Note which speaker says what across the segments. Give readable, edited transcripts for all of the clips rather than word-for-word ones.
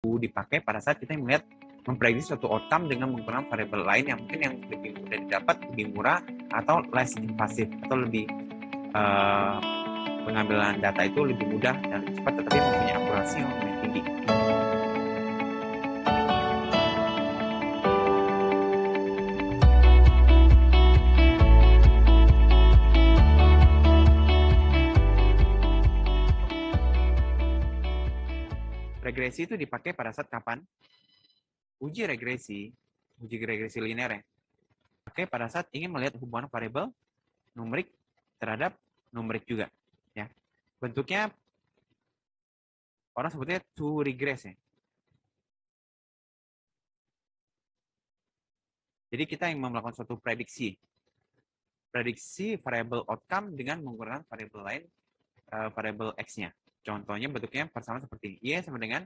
Speaker 1: dipakai pada saat kita melihat memprediksi suatu outcome dengan menggunakan variabel lain yang mungkin yang lebih mudah didapat, lebih murah, atau less invasive, atau lebih pengambilan data itu lebih mudah dan lebih cepat, tetapi mempunyai akurasi yang lebih tinggi. Regresi itu dipakai pada saat kapan? Uji regresi linear ya, dipakai pada saat ingin melihat hubungan variabel numerik terhadap numerik juga. Ya, bentuknya orang sebutnya to regress ya. Jadi kita yang melakukan suatu prediksi variabel outcome dengan menggunakan variabel lain, variabel x-nya. Contohnya bentuknya persamaan seperti ini. Y sama dengan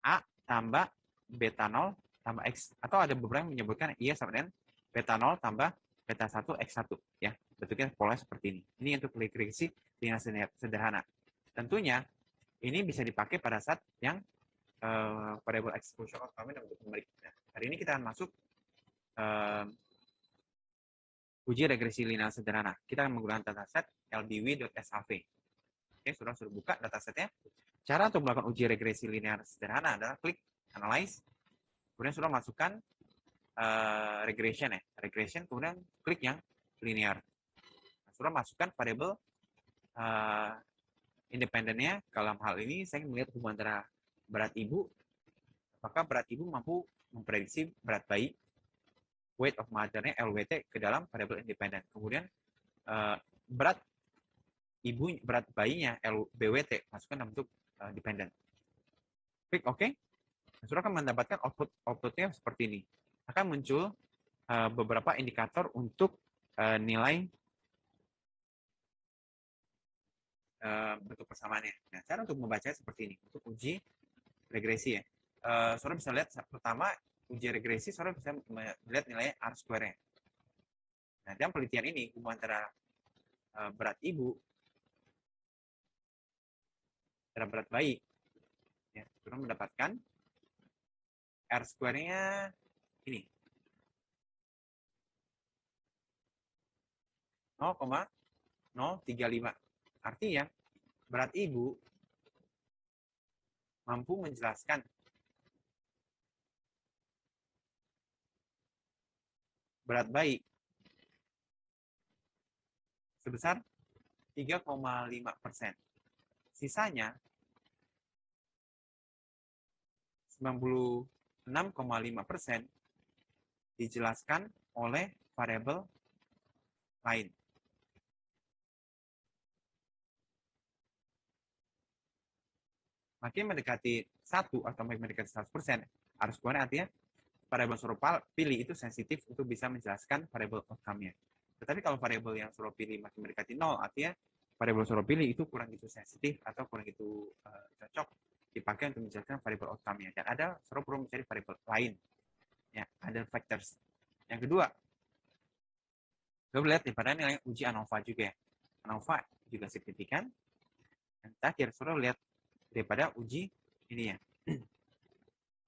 Speaker 1: A tambah beta 0 tambah X. Atau ada beberapa yang menyebutkan Y sama dengan beta 0 tambah beta 1 X1. Ya, bentuknya pola seperti ini. Ini untuk regresi linear sederhana. Tentunya ini bisa dipakai pada saat yang variabel exposure outcome dan bentuk numerik. Nah, hari ini kita akan masuk uji regresi linear sederhana. Kita akan menggunakan dataset lbw.sav. Oke, sudah buka datasetnya. Cara untuk melakukan uji regresi linear sederhana adalah klik analyze, kemudian sudah masukkan regression ya, regression, kemudian klik yang linear. Sudah masukkan variabel independennya. Dalam hal ini saya melihat hubungan antara berat ibu, apakah berat ibu mampu memprediksi berat bayi, weight of mother-nya LWT ke dalam variabel independen. Kemudian berat bayinya LBWT masukkan dalam bentuk dependent. Klik OK. Sudah akan mendapatkan outputnya seperti ini. Akan muncul beberapa indikator untuk nilai bentuk persamaannya. Nah, cara untuk membacanya seperti ini. Untuk uji regresi ya. Saudara bisa lihat pertama uji regresi, saudara bisa melihat nilai R square-nya. Nah, dalam penelitian ini hubungan antara berat ibu terhadap berat bayi, ya, saudara mendapatkan R square-nya ini 0,035. Artinya berat ibu mampu menjelaskan berat bayi sebesar 3,5%. Sisanya 96,5% dijelaskan oleh variabel lain. Makin mendekati 1 atau makin mendekati 100%, harus keluar artinya variabel suruh pilih itu sensitif untuk bisa menjelaskan variabel outcome-nya. Tetapi kalau variabel yang suruh pilih makin mendekati 0, artinya variabel suruh pilih itu kurang gitu sensitif atau kurang gitu cocok dipakai untuk menjelaskan variabel outcome-nya. Dan ada suruh perlu mencari variabel lain, ya, other factors. Yang kedua, kita lihat pada nilai uji ANOVA juga ya. ANOVA juga signifikan. Dan terakhir, suruh lihat daripada uji ini ya.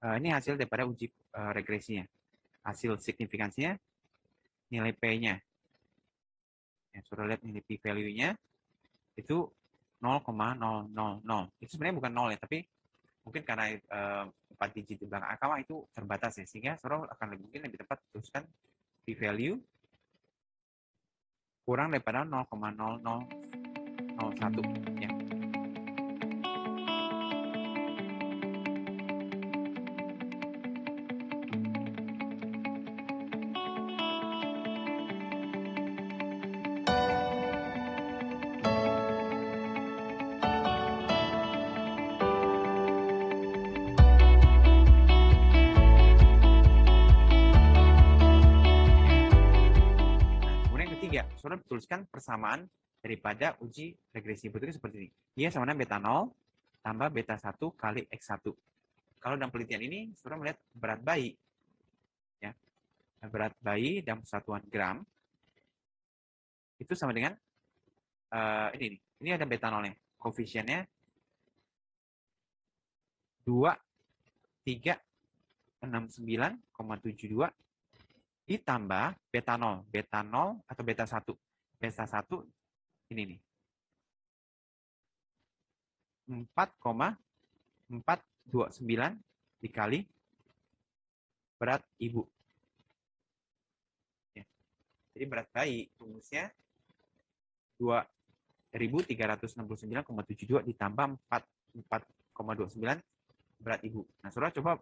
Speaker 1: Ini hasil daripada uji regresinya. Hasil signifikansinya, nilai P-nya. Ya, sudah lihat nilai P-value-nya itu 0,000. Itu sebenarnya bukan 0 ya, tapi mungkin karena 4 digit di belakang angka itu terbatas ya, sehingga saudara akan mungkin lebih tepat tuliskan P-value kurang daripada 0,0001 ya. Saudara tuliskan persamaan daripada uji regresi. Bentuknya seperti ini. Y sama dengan beta 0 tambah beta 1 kali X1. Kalau dalam penelitian ini, saudara melihat berat bayi. Ya, berat bayi dalam satuan gram itu sama dengan ini ada beta 0-nya. Koefisiennya 2 369,72 ditambah beta 0. Beta 0 atau beta 1. Beta 1 ini nih. 4,429 dikali berat ibu. Ya. Jadi berat bayi rumusnya 2.369,72 ditambah 4,29 berat ibu. Nah, saudara coba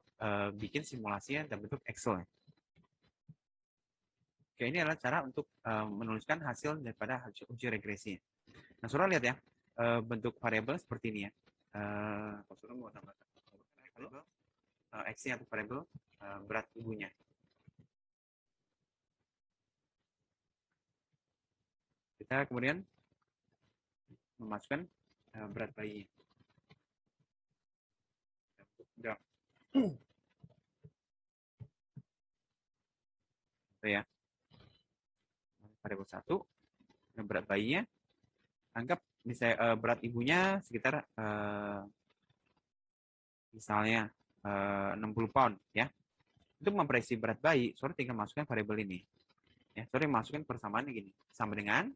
Speaker 1: bikin simulasinya dalam bentuk Excel. Ya. Oke, ini adalah cara untuk menuliskan hasil daripada uji regresi. Nah, saudara lihat ya, bentuk variabel seperti ini ya. Kalau saudara mau tambahkan variabel X-nya atau variabel berat ibunya. Kita kemudian memasukkan berat bayi. Gram. Itu ya. Variabel 1, berat bayinya, anggap misalnya berat ibunya sekitar misalnya 60 pound ya. Untuk memprediksi berat bayi, saudara tinggal masukkan variabel ini. Ya, saudara masukkan persamaannya gini, sama dengan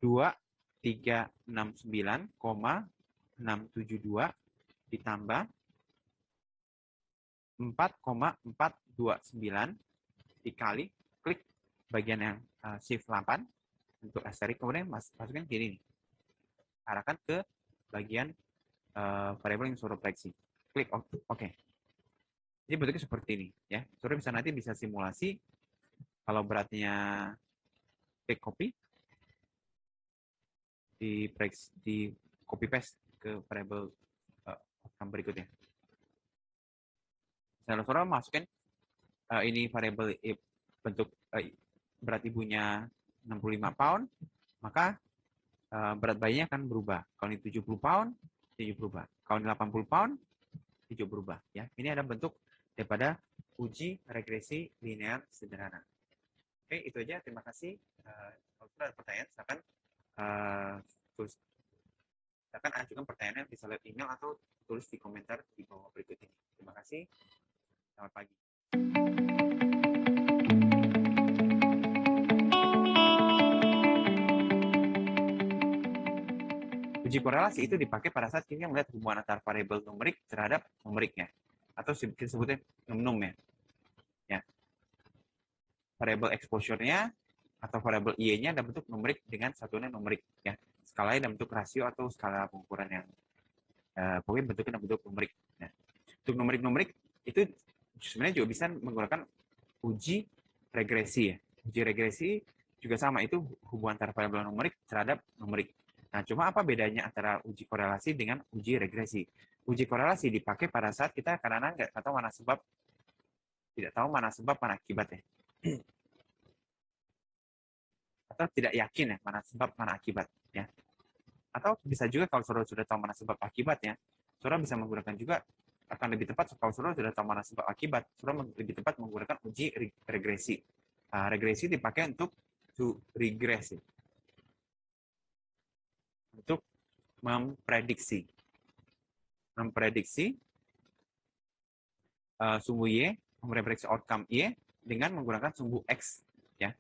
Speaker 1: 2.369,672 ditambah 4,429 dikali klik bagian yang shift 8 untuk asterik, kemudian masukkan kiri nih. Arahkan ke bagian variabel yang saudara prediksi. Klik oke. Jadi bentuknya seperti ini ya. Saudara bisa simulasi kalau beratnya klik copy di copy paste ke variabel berikutnya. Misalnya saudara masukin ini variabel bentuk berat ibunya 65 pound, maka berat bayinya akan berubah. Kalau ini 70 pound, 7 berubah. Kalau ini 80 pound, 7 berubah. Ya, ini ada bentuk daripada uji regresi linear sederhana. Oke, itu aja. Terima kasih. Kalau ada pertanyaan, silakan ajukan pertanyaannya bisa lewat email atau tulis di komentar di bawah berikut ini. Terima kasih. Selamat pagi. Uji korelasi itu dipakai pada saat kita melihat hubungan antara variabel numerik terhadap numeriknya, atau kita sebutnya num ya. Variabel exposure-nya atau variabel I-nya dalam bentuk numerik dengan satuan numerik ya. Skalanya dalam bentuk rasio atau skala pengukuran yang pokoknya bentuknya dalam bentuk numerik. Nah, untuk numerik itu sebenarnya juga bisa menggunakan uji regresi ya. Uji regresi juga sama, itu hubungan antara variabel numerik terhadap numerik. Nah, cuma apa bedanya antara uji korelasi dengan uji regresi? Uji korelasi dipakai pada saat kita kadang-kadang nggak tahu mana sebab, tidak tahu mana sebab, mana akibatnya. Atau tidak yakin ya, mana sebab, mana akibat. Ya. Atau bisa juga kalau saudara sudah tahu mana sebab akibatnya, saudara bisa menggunakan juga, akan lebih tepat kalau saudara sudah tahu mana sebab akibat, saudara lebih tepat menggunakan uji regresi. Regresi dipakai untuk to regresi. Untuk memprediksi sumbu Y, memprediksi outcome Y dengan menggunakan sumbu X ya.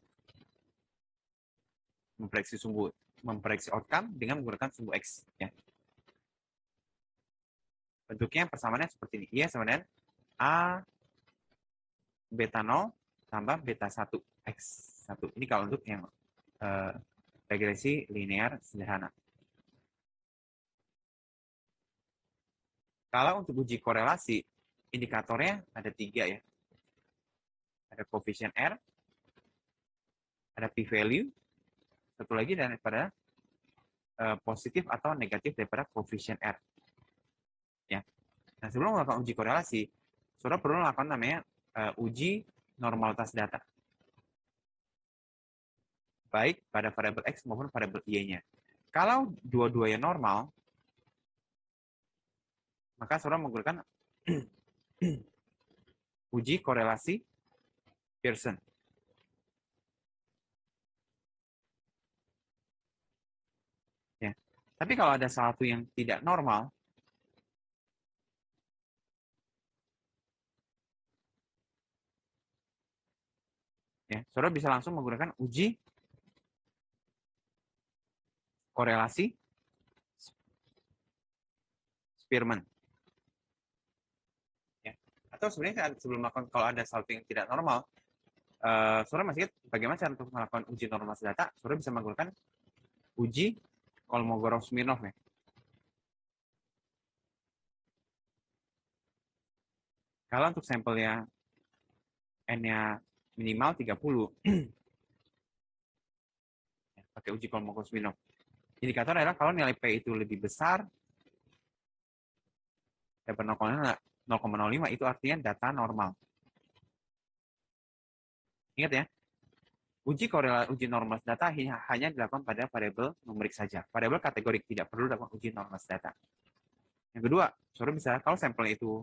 Speaker 1: Memprediksi outcome dengan menggunakan sumbu X ya. Bentuknya persamaannya seperti ini. Y sama dengan A beta 0 tambah beta 1 X 1. Ini kalau untuk yang regresi linear sederhana. Kalau untuk uji korelasi, indikatornya ada 3 ya. Ada koefisien R, ada p-value, satu lagi daripada positif atau negatif daripada koefisien R. Ya. Nah, sebelum melakukan uji korelasi, saudara perlu melakukan namanya uji normalitas data. Baik pada variabel X maupun variabel Y-nya. Kalau dua-duanya normal, maka saudara menggunakan uji korelasi Pearson. Ya. Tapi kalau ada satu yang tidak normal, ya, saudara bisa langsung menggunakan uji korelasi Spearman. Ya. Atau sebenarnya sebelum melakukan, kalau ada sesuatu yang tidak normal, saudara masih ingat bagaimana cara untuk melakukan uji normalitas data? Saudara bisa menggunakan uji Kolmogorov-Smirnov ya. Kalau untuk sampelnya N-nya minimal 30, pakai uji Kolmogorov-Smirnov. Indikator adalah kalau nilai P itu lebih besar daripada 0,05, itu artinya data normal. Ingat ya, uji normalitas data hanya dilakukan pada variabel numerik saja. Variabel kategorik tidak perlu dilakukan uji normalitas data. Yang kedua, saudara bisa, kalau sampel itu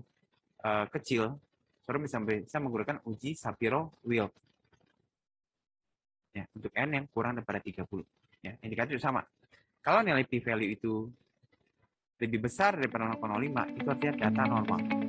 Speaker 1: kecil, saudara bisa menggunakan uji Shapiro-Wilk. Ya, untuk N yang kurang daripada 30. Ya, indikator sama. Kalau nilai p-value itu lebih besar daripada 0,05, itu artinya data normal.